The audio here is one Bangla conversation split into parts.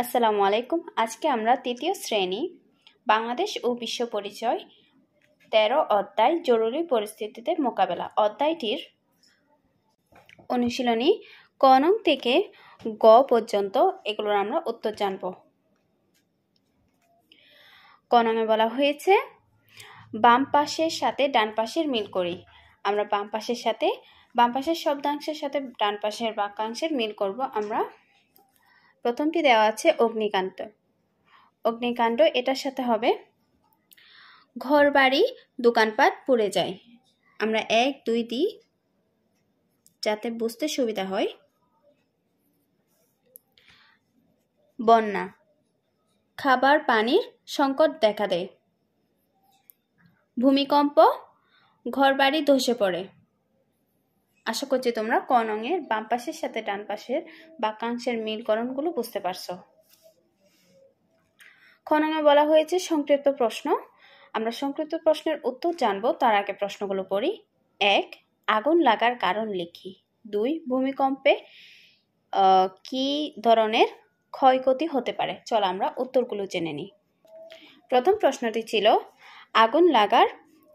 আসসালামু আলাইকুম। আজকে আমরা তৃতীয় শ্রেণী বাংলাদেশ ও বিশ্ব পরিচয় 13 অধ্যায় জরুরি পরিস্থিতিতে মোকাবেলা অধ্যায়টির অনুশীলনী ক নং থেকে গ পর্যন্ত এগুলোর আমরা উত্তর জানব। ক নংয়ে বলা হয়েছে বাম পাশের সাথে ডান পাশের মিল করি। আমরা বাম পাশের শব্দাংশের সাথে ডান পাশের বাক্যাংশের মিল করব। আমরা প্রথমটি দেওয়া আছে অগ্নিকাণ্ড এটার সাথে হবে ঘরবাড়ি দোকানপাট পুড়ে যায়। আমরা 1 2 দিই যাতে বুঝতে সুবিধা হয়। বন্যা খাবার পানির সংকট দেখা দেয়। ভূমিকম্প ঘরবাড়ি ধসে পড়ে। আশা করছি তোমরা ক নংয়ের বাম পাশের সাথে ডান পাশের বাক্যাংশের মিলকরণগুলো বুঝতে পারছো। খ নংয়ে বলা হয়েছে সংক্ষিপ্ত প্রশ্ন। আমরা সংক্ষিপ্ত প্রশ্নের উত্তর জানবো, তার আগে প্রশ্নগুলো পড়ি। 1 আগুন লাগার কারণ লিখি। 2 ভূমিকম্পে কি ধরনের ক্ষয়ক্ষতি হতে পারে। চলো আমরা উত্তরগুলো জেনে নিই। প্রথম প্রশ্নটি ছিল আগুন লাগার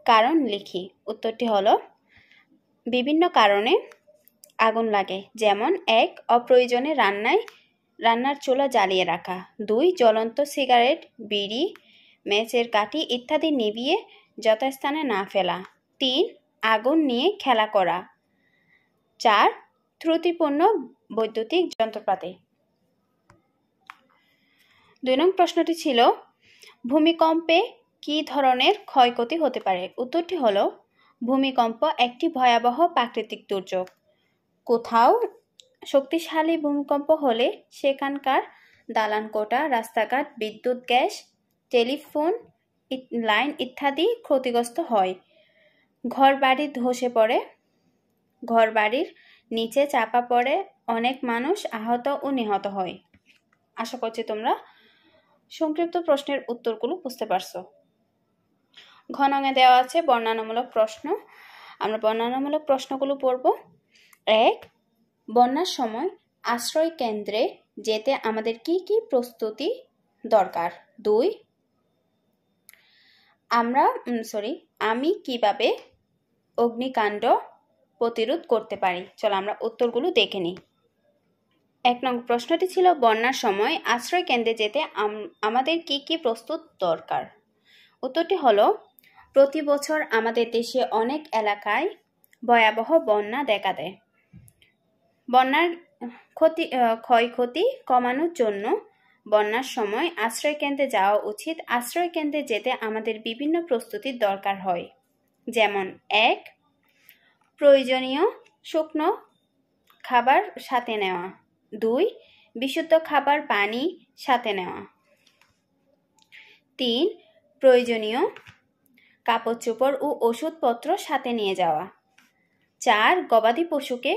কারণ লিখি। উত্তরটি হলো বিভিন্ন কারণে আগুন লাগে, যেমন 1 অপ্রয়োজনে রান্নার চুলা জ্বালিয়ে রাখা। 2 জ্বলন্ত সিগারেট, বিড়ি, ম্যাচের কাঠি ইত্যাদি নিভিয়ে যথাস্থানে না ফেলা। 3 আগুন নিয়ে খেলা করা। 4 ত্রুটিপূর্ণ বৈদ্যুতিক যন্ত্রপাতি। 2 নং প্রশ্নটি ছিল ভূমিকম্পে কি ধরনের ক্ষয়ক্ষতি হতে পারে। উত্তরটি হলো ভূমিকম্প একটি ভয়াবহ প্রাকৃতিক দুর্যোগ। কোথাও শক্তিশালী ভূমিকম্প হলে সেখানকার দালানকোঠা, রাস্তাঘাট, বিদ্যুৎ, গ্যাস, টেলিফোন লাইন ইত্যাদি ক্ষতিগ্রস্ত হয়। ঘরবাড়ি ধসে পড়ে, ঘরবাড়ির নিচে চাপা পড়ে অনেক মানুষ আহত ও নিহত হয়। আশা করছি তোমরা সংক্ষিপ্ত প্রশ্নের উত্তরগুলো বুঝতে পারছো। ঘ নংয়ে দেওয়া আছে বর্ণনামূলক প্রশ্ন। আমরা বর্ণনামূলক প্রশ্নগুলো পড়ব। 1 বন্যার সময় আশ্রয় কেন্দ্রে যেতে আমাদের কি কি প্রস্তুতি দরকার। 2 আমি কিভাবে অগ্নিকাণ্ড প্রতিরোধ করতে পারি। চলো আমরা উত্তরগুলো দেখে নিই। 1 নং প্রশ্নটি ছিল বন্যার সময় আশ্রয় কেন্দ্রে যেতে আমাদের কি কি প্রস্তুত দরকার। উত্তরটি হলো প্রতি বছর আমাদের দেশে অনেক এলাকায় ভয়াবহ বন্যা দেখা দেয়। বন্যার ক্ষয়ক্ষতি কমানোর জন্য বন্যার সময় আশ্রয় কেন্দ্রে যাওয়া উচিত। আশ্রয় কেন্দ্রে যেতে আমাদের বিভিন্ন প্রস্তুতির দরকার হয়, যেমন 1 প্রয়োজনীয় শুকনো খাবার সাথে নেওয়া। 2 বিশুদ্ধ খাবার পানি সাথে নেওয়া। 3 প্রয়োজনীয় কাপড় চোপড় ও ওষুধপত্র সাথে নিয়ে যাওয়া। 4 গবাদি পশুকে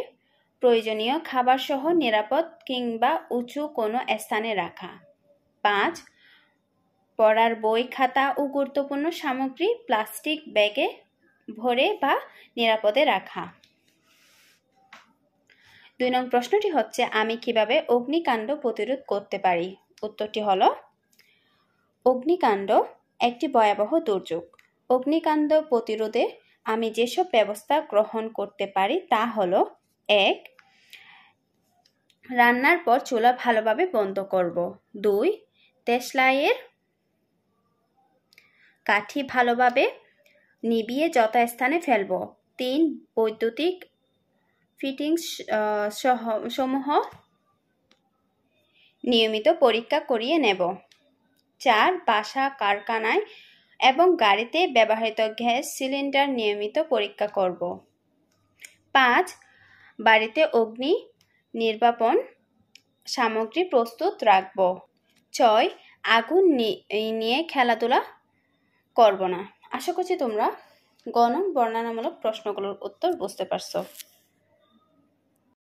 প্রয়োজনীয় খাবার সহ নিরাপদ কিংবা উঁচু কোনো স্থানে রাখা। 5 পড়ার বই, খাতা ও গুরুত্বপূর্ণ সামগ্রী প্লাস্টিক ব্যাগে ভরে বা নিরাপদে রাখা। 2 নং প্রশ্নটি হচ্ছে আমি কিভাবে অগ্নিকাণ্ড প্রতিরোধ করতে পারি। উত্তরটি হলো অগ্নিকাণ্ড একটি ভয়াবহ দুর্যোগ। অগ্নিকাণ্ড প্রতিরোধে আমি যেসব ব্যবস্থা গ্রহণ করতে পারি তা হলো 1 রান্নার পর চুলা ভালোভাবে বন্ধ করব। 2 দেশলাইয়ের কাঠি ভালোভাবে নিভিয়ে যথাস্থানে ফেলব। 3 বৈদ্যুতিক ফিটিংস সমূহ নিয়মিত পরীক্ষা করিয়ে নেব। 4 বাসা, কারখানায় এবং গাড়িতে ব্যবহৃত গ্যাস সিলিন্ডার নিয়মিত পরীক্ষা করব। 5 বাড়িতে অগ্নি নির্বাপন সামগ্রী প্রস্তুত রাখব। 6 আগুন নিয়ে খেলাধুলা করব না। আশা করছি তোমরা গ নং বর্ণনামূলক প্রশ্নগুলোর উত্তর বুঝতে পারছো।